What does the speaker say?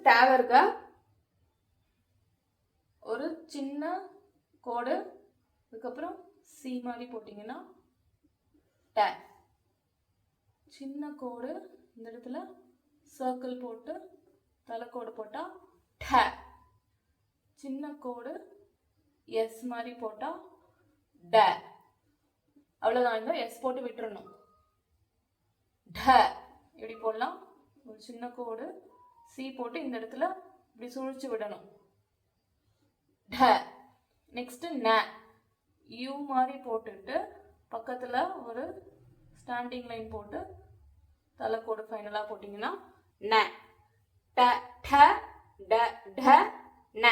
தேவர்க ஒரு சின்ன கோடு, அதுக்கப்புறம் சி மாதிரி போட்டிங்கன்னா ட. சின்ன கோடு, இந்த இடத்துல சர்க்கிள் போட்டு தலைக்கோடு போட்டால் ட. சின்ன கோடு எஸ் மாதிரி போட்டால் ட. அவ்வளோதான். இந்த எஸ் போட்டு விட்டுறணும். ட இப்படி போடலாம். ஒரு சின்ன கோடு சி போட்டு இந்த இடத்துல இப்படி சுழிச்சு விடணும். ட. நெக்ஸ்ட் ந. யூ மாதிரி போட்டுட்டு பக்கத்தில் ஒரு ஸ்டாண்டிங் லைன் போட்டு தலைக்கோடு ஃபைனலாக போட்டிங்கன்னா ந. ட ட ட ட ந.